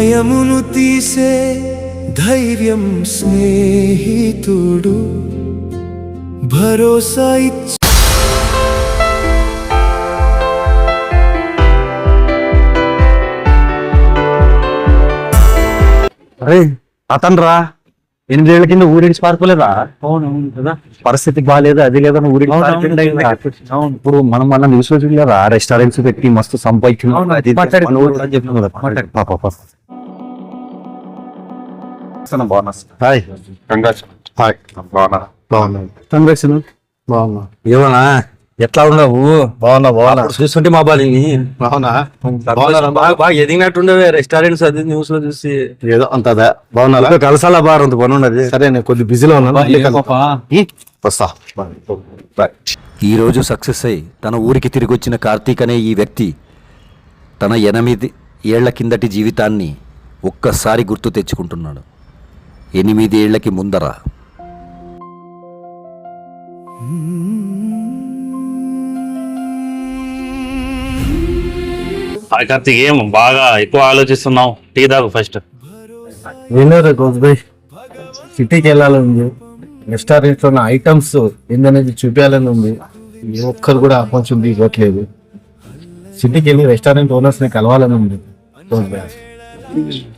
భయమును తీసే ధైర్యం స్నేహితుడు భరోసా ఇచ్చే అరే అతనరా 8 ఏళ్ల కింద ఊరించి పారిపోలేదా? అవునవును కదా, పరిస్థితి బాగాలేదు, అది లేదా ఊరికి ఇప్పుడు మనం న్యూస్ లో చూడలేదా? రెస్టారెంట్స్ పెట్టి మస్తు సంపాదించున్నాం. ఏమన్నా ఎట్లా ఉన్నావు? బాగున్నా చూస్తుంటే మా బాలిని బాగా ఎదిగినట్టుండవే. రెస్టారెంట్స్ అది న్యూస్ లో చూసి ఏదో అంత బాగున్నా. కలసాల బార్ అంత పని ఉన్నది. సరే నేను కొద్ది బిజీలో ఉన్నాను. ఈ రోజు సక్సెస్ అయి తన ఊరికి తిరిగి వచ్చిన కార్తీక్ అనే ఈ వ్యక్తి తన 8 ఏళ్ల కిందటి జీవితాన్ని ఒక్కసారి గుర్తు తెచ్చుకుంటున్నాడు. 8 ఏళ్లకి ముందర కార్తీక్ ఏం బాగా ఎక్కువ ఆలోచిస్తున్నావు? టీ తాగు ఫస్ట్. వినరు గోజ్బాయ్, సిటీకి వెళ్ళాలని ఉంది. రెస్టారెంట్ లో ఉన్న ఐటమ్స్ ఏందనేది చూపించాలని ఉంది. ఏ ఒక్కరు కూడా కొంచెం దిగట్లేదు. సిటీకి వెళ్ళి రెస్టారెంట్ ఓనర్స్ ని కలవాలని ఉంది.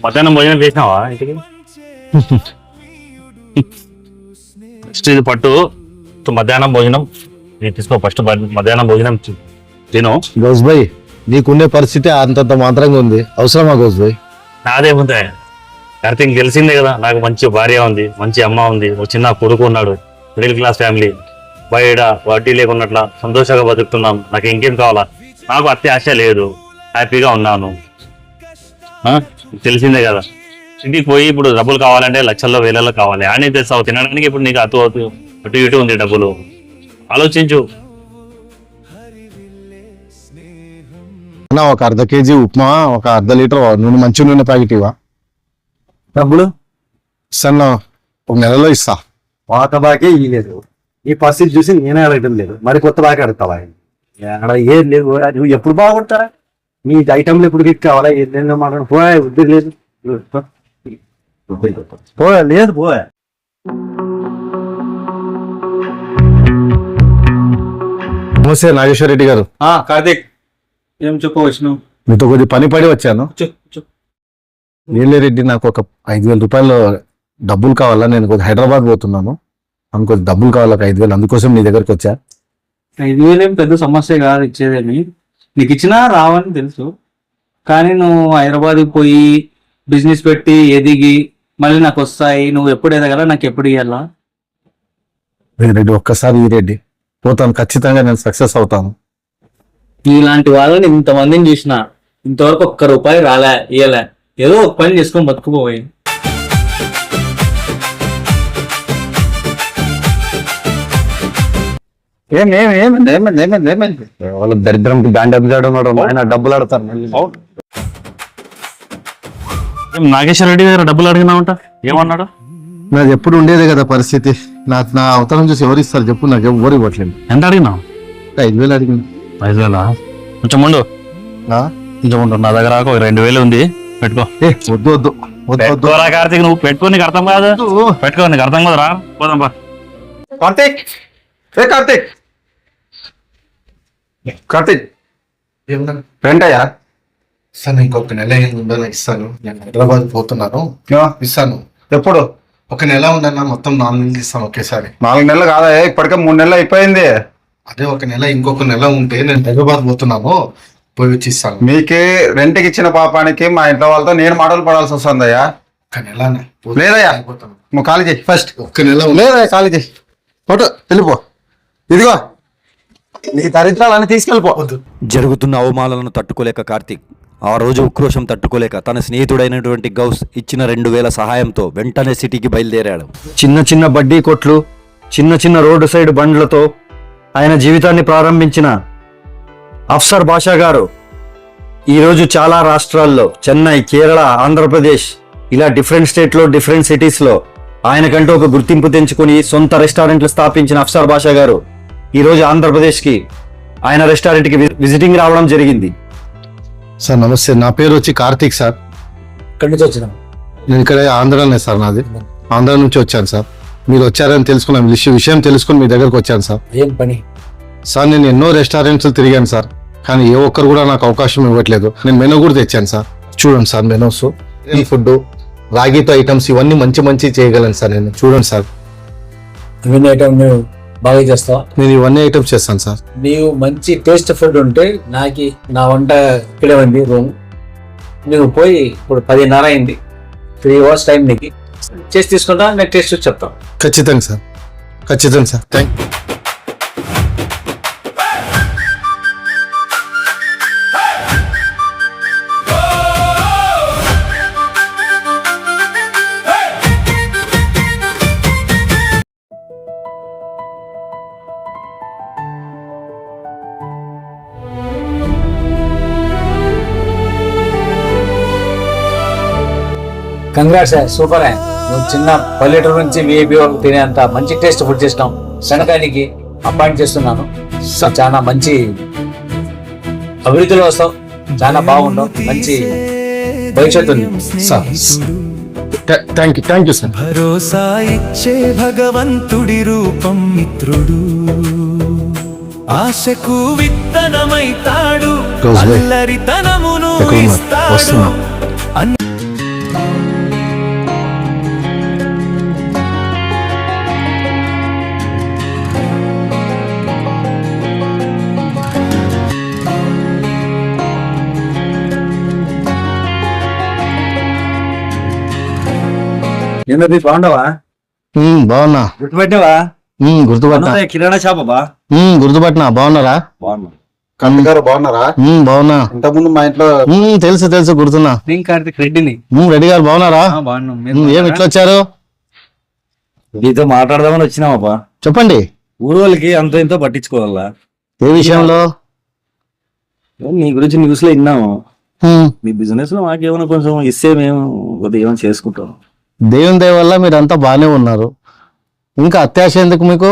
మధ్యాహ్నం భోజనం చేసినావా ఇంటికి? ఫస్ట్ ఇది పట్టు, మధ్యాహ్నం భోజనం తీసుకో. ఫస్ట్ మధ్యాహ్నం భోజనం తిను. గోజ్బాయ్, నీకుండే పరిస్థితి అంతంత మాత్రంగా ఉంది. అవసరమా గోజ్బాయ్? నాదేముంది కార్తీక్, తెలిసిందే కదా, నాకు మంచి భార్య ఉంది, మంచి అమ్మ ఉంది, ఒక చిన్న కొడుకు ఉన్నాడు, మిడిల్ క్లాస్ ఫ్యామిలీ, బయట వడ్డీ లేకున్నట్లా సంతోషంగా బతుకుతున్నాం. నాకు ఇంకేం కావాలా? నాకు అత్యాశ లేదు, హ్యాపీగా ఉన్నాను. తెలిసిందే కదా. ఇంటికి పోయి ఇప్పుడు డబ్బులు కావాలంటే లక్షల్లో వేలలో కావాలి. అని తెస్తావు తినడానికి. ఇప్పుడు నీకు అటు ఇటు ఉంది డబ్బులు. ఆలోచించు. ఒక అర్ధ కేజీ ఉప్మా, ఒక అర్ధ లీటర్ నూనె, మంచి నూనె ప్యాకెట్ ఇవా. డబ్బులు ఇస్తాను, ఒక నెలలో ఇస్తా. పాత బాకే ఇవ్వలేదు. ఈ పరిస్థితి చూసి నేనే అడగడం లేదు, మరి కొత్త బాకే అడుగుతావా? ఏం లేదు, నువ్వు ఎప్పుడు బాగుంటారా? నీ ఐటమ్లు ఎప్పుడు గిట్ కావాలా? ఏదైనా మాట్లాడు. పోయా, ఉద్యోగం లేదు. పోయా లేదు, పోయా. నమస్తే నాగేశ్వర రెడ్డి గారు. కార్తీక్, ఏం చెప్పవచ్చు? మీతో కొద్ది పని పడి వచ్చాను. రెడ్డి, నాకు ఒక 5,000 రూపాయలు డబ్బులు కావాలా. నేను కొద్ది హైదరాబాద్ పోతున్నాను, నాకు కొద్ది డబ్బులు కావాలి, 5,000. అందుకోసం నీ దగ్గరకు వచ్చా. 5,000 ఏం పెద్ద సమస్య కాదు ఇచ్చేదేమి. నీకు ఇచ్చినా రావని తెలుసు, కానీ నువ్వు హైదరాబాద్కి పోయి బిజినెస్ పెట్టి ఎదిగి మళ్ళీ నాకు వస్తాయి. నువ్వు ఎప్పుడు ఎదగల, నాకు ఎప్పుడు ఇవ్వాలా? రెడ్డి, ఒక్కసారి ఈ రెడ్డి పోతాను, ఖచ్చితంగా నేను సక్సెస్ అవుతాను. ఇలాంటి వాళ్ళని ఇంతమందిని చూసిన, ఇంతవరకు ₹1 రాలే, ఇయ్యలే. ఏదో ఒక పని చేసుకొని బతుకుపోయి. వాళ్ళ దరిద్రం బ్యాండ్ ఆయన డబ్బులు ఆడతారు. నాగేశ్వర రెడ్డి దగ్గర డబ్బులు అడిగినావంట, ఏమన్నాడు? నాది ఎప్పుడు ఉండేదే కదా పరిస్థితి. నాకు నా అవతారం చూసి ఎవరు ఇస్తారు చెప్పు? నాకు ఎవరు ఇవ్వట్లేదు. ఎంత అడిగినావు? 5,000 అడిగిన. 5,000? కొంచెం ఉండు, కొంచెం ఉండు. నా దగ్గర ఒక 2,000 ఉంది, పెట్టుకో. వద్దు వద్దు వద్దు కార్తీక్, నువ్వు పెట్టుకో. నీకు అర్థం కాదు, పెట్టుకో. నీకు అర్థం కదా, రా పోదాం. కార్తీక్, కార్తీక్, కార్తీక్ ఏంటయ్యా? ఇస్తాను, ఇంకొక నెల ఉండాలి. ఇస్తాను. నేను హైదరాబాద్ పోతున్నాను, ఇస్తాను. ఎప్పుడు? ఒక నెల ఉందన్నా, మొత్తం 4 నెలలు ఇస్తాను ఒకేసారి. 4 నెలలు కాదా, ఇప్పటికే 3 నెలలు అయిపోయింది. అదే ఒక నెల, ఇంకొక నెల ఉంటే నేను హైదరాబాద్ పోతున్నాను, పోయి వచ్చి ఇస్తాను. మీకే రెంట్కి ఇచ్చిన పాపానికి మా ఇంట్లో వాళ్ళతో నేను మాటలు పడాల్సి వస్తుందయ్యా. ఒక నెల లేదయ్యా, నువ్వు ఖాళీ చేయి ఫస్ట్. ఒక్క నెల లేదయ్యా, ఖాళీ చేయి. ఫోటో వెళ్ళిపో. ఇదిగో నీ దరిద్రాలని తీసుకెళ్ళిపో. జరుగుతున్న అవమానాలను తట్టుకోలేక కార్తీక్ ఆ రోజు ఉక్రోషం తట్టుకోలేక తన స్నేహితుడైనటువంటి గౌస్ ఇచ్చిన 2,000 సహాయంతో వెంటనే సిటీకి బయలుదేరాడు. చిన్న చిన్న బడ్డీ కొట్లు, చిన్న చిన్న రోడ్డు సైడ్ బండ్లతో ఆయన జీవితాన్ని ప్రారంభించిన అఫ్సర్ బాషా గారు ఈరోజు చాలా రాష్ట్రాల్లో, చెన్నై, కేరళ, ఆంధ్రప్రదేశ్, ఇలా డిఫరెంట్ స్టేట్లో, డిఫరెంట్ సిటీస్లో ఆయనకంటూ ఒక గుర్తింపు తెంచుకుని సొంత రెస్టారెంట్లు స్థాపించిన అఫ్సర్ బాషా గారు ఈరోజు ఆంధ్రప్రదేశ్కి ఆయన రెస్టారెంట్కి విజిటింగ్ రావడం జరిగింది. సార్ నమస్తే, నా పేరు వచ్చి కార్తీక్ సార్. ఇక్కడి నుంచి వచ్చినాం. నేను ఇక్కడ ఆంధ్రానే సార్, నాది ఆంధ్ర నుంచి వచ్చాను సార్. మీరు వచ్చారని తెలుసుకున్నాను, విషయం తెలుసుకుని మీ దగ్గరకు వచ్చాను సార్. ఏం పని? సార్ నేను ఎన్నో రెస్టారెంట్స్ తిరిగాను సార్, కానీ ఏ ఒక్కరు కూడా నాకు అవకాశం ఇవ్వట్లేదు. నేను మెనూ కూడా తెచ్చాను సార్, చూడండి సార్ మెనూస్. ఫుడ్, రాగితో ఐటమ్స్ ఇవన్నీ మంచి చేయగలను సార్ నేను. చూడండి సార్, ఇవన్నీ ఐటమ్ నువ్వు బాగా చేస్తావా? నేను ఇవన్నీ ఐటమ్స్ చేస్తాను సార్. నీవు మంచి టేస్ట్ ఫుడ్ ఉంటే నా వంట ఇక్కడే ఉంది రూమ్. నువ్వు పోయి ఇప్పుడు 10:30 అయింది, 3 hours టైం నీకు చేసి తీసుకుంటా, నేను టేస్ట్ చెప్తాను. ఖచ్చితంగా సార్, ఖచ్చితంగా సార్. Thank congrats, super. నువ్వు చిన్న పల్లెటూరు నుంచి విఐపి వరకు తినేంత మంచి టేస్ట్ ఫుడ్ చేసినాం. శనకానికి అపాయింట్ చేస్తున్నాను. చాలా మంచి అభివృద్ధిలో వస్తావు, చాలా బాగుంటావు, మంచి భవిష్యత్తు ఉంది సార్. Thank you sir. భరోసా ఇచ్చే భగవంతుడి రూపం మిత్రుడు, ఆశకు విత్తనమైతాడు, రోజు భాయ్, అల్లరితనమును ఎక్కడ ఉన్నారు? ఇస్తాడు. వస్తున్నా. ఏంటది బాగుండవా? బాగున్నా. గుర్తుపెట్టావా? గుర్తుపట్టినా. కిరాణా షాప్ బా. గుర్తుపట్టినా. బాగున్నారా? బాగున్నా. కన్ను గారు బాగున్నారా? బాగున్నా. ఇంతకుముందు మా ఇంట్లో తెలుసు గుర్తున్నా. నేను కార్తిక్ రెడ్డిని. రెడ్డి గారు బాగున్నారా? బాగున్నాం. ఏం ఇట్లా వచ్చారు? నీతో మాట్లాడదామని వచ్చినావా? చెప్పండి. ఊరు వాళ్ళకి అంత ఇంతో పట్టించుకోవాలా? ఏ విషయంలో? నీ గురించి న్యూస్ లో విన్నాము. మీ బిజినెస్ లో మాకేమైనా కొంచెం ఇస్తే మేము కొద్దిగా ఏమైనా చేసుకుంటాం. దేవుని దయ వల్ల మీరంతా బాగానే ఉన్నారు. ఇంకా అత్యాశ ఎందుకు మీకు?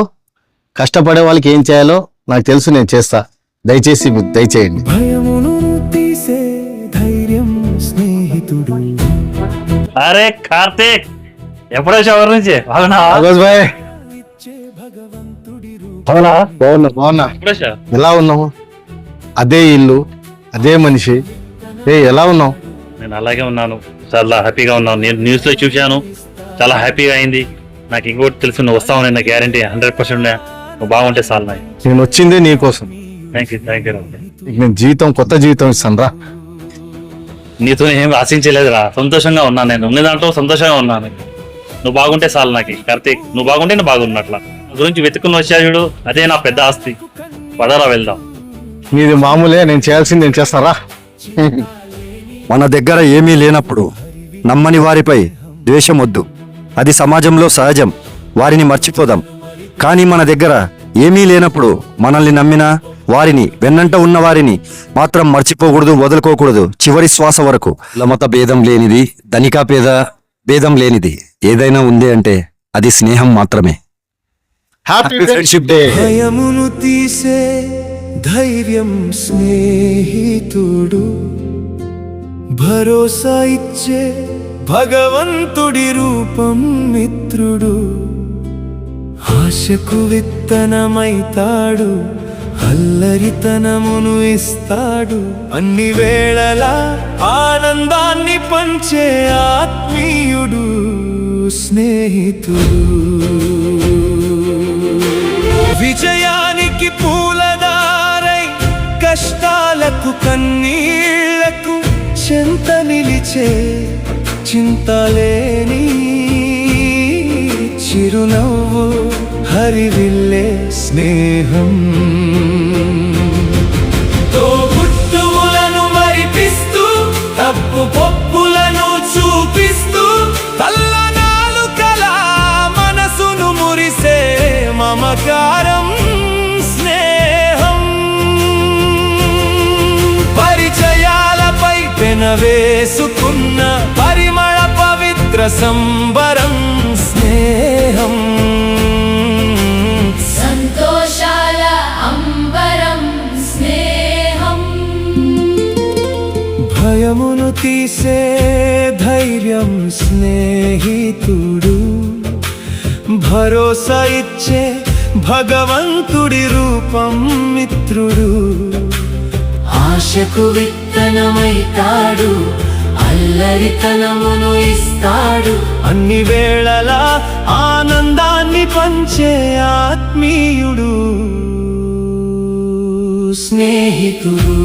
కష్టపడే వాళ్ళకి ఏం చేయాలో నాకు తెలుసు, నేను చేస్తా. దయచేసి దయచేయండి. భయమును తీసే ధైర్యం స్నేహితుడు. అరే కార్తీక్, ఎప్పుడో ఎవరి నుంచి ఆగోజ్ భాయ్, భగవంతుడి బాగున్నా. ఎలా ఉన్నావు? అదే ఇల్లు, అదే మనిషి. ఎలా ఉన్నావు? నేను అలాగే ఉన్నాను, చాలా హ్యాపీగా ఉన్నాను. నేను న్యూస్ లో చూశాను, చాలా హ్యాపీగా అయింది. నాకు ఇంకోటి తెలుసు, నువ్వు వస్తావు, నా గ్యారంటీ 100%. నువ్వు బాగుంటే చాలు. నేను వచ్చిందే నీకోసం. Thank you. నేను కొత్త జీవితం ఇస్తాను రా. నీతో ఏం ఆశించలేదురా, సంతోషంగా ఉన్నాను. నేను ఉన్న దాంట్లో సంతోషంగా ఉన్నాను. నువ్వు బాగుంటే చాలు నాకు కార్తీక్. నువ్వు బాగుంటే నువ్వు బాగున్నట్ల. నా గురించి వెతుక్కుని వచ్చాడు, అదే నా పెద్ద ఆస్తి. పదరా వెళ్దాం. నీది మామూలే, నేను చేయాల్సింది నేను చేస్తారా. మన దగ్గర ఏమీ లేనప్పుడు నమ్మని వారిపై ద్వేషం వద్దు, అది సమాజంలో సహజం. వారిని మర్చిపోదాం. కానీ మన దగ్గర ఏమీ లేనప్పుడు మనల్ని నమ్మిన వారిని, వెన్నంట ఉన్న వారిని మాత్రం మర్చిపోకూడదు, వదులుకోకూడదు, చివరి శ్వాస వరకు. మత భేదం లేనిది, ధనిక పేద భేదం లేనిది ఏదైనా ఉంది అంటే అది స్నేహం మాత్రమే. Happy friendship day. భయమును తీసే ధైర్యం స్నేహితుడు, భరోసా ఇచ్చే భగవంతుడి రూపం మిత్రుడు, ఆశకు విత్తనమైతాడు, అల్లరితనమును ఇస్తాడు, అన్ని వేళలా ఆనందాన్ని పంచే ఆత్మీయుడు స్నేహితుడు. విజయానికి పూలదారై, కష్టాలకు కన్నీళ్లకు చెంత నిలిచే చింతలేని చిరునవ్వు హరివిల్లే స్నేహం. తోబుట్టువులను మరిపిస్తూ, తప్పు పప్పులను చూపిస్తూ, తల్లనాలు కల మనసును మురిసే మమకారం స్నేహం. పరిచయాలపై పెనవేసుకున్న పరిమళ పవిత్ర సంబరం స్నేహం. సంతోషాల అంబరం స్నేహం. భయమును తీసే ధైర్యం స్నేహం స్నేహితుడు భరోసా ఇచ్చే భగవంతుడి రూపం మిత్రుడు ఆశకు విత్తనమైతాడు అల్లరితనమును ఇస్తాడు అన్ని వేళలా ఆనందాన్ని పంచే ఆత్మీయుడు స్నేహితుడు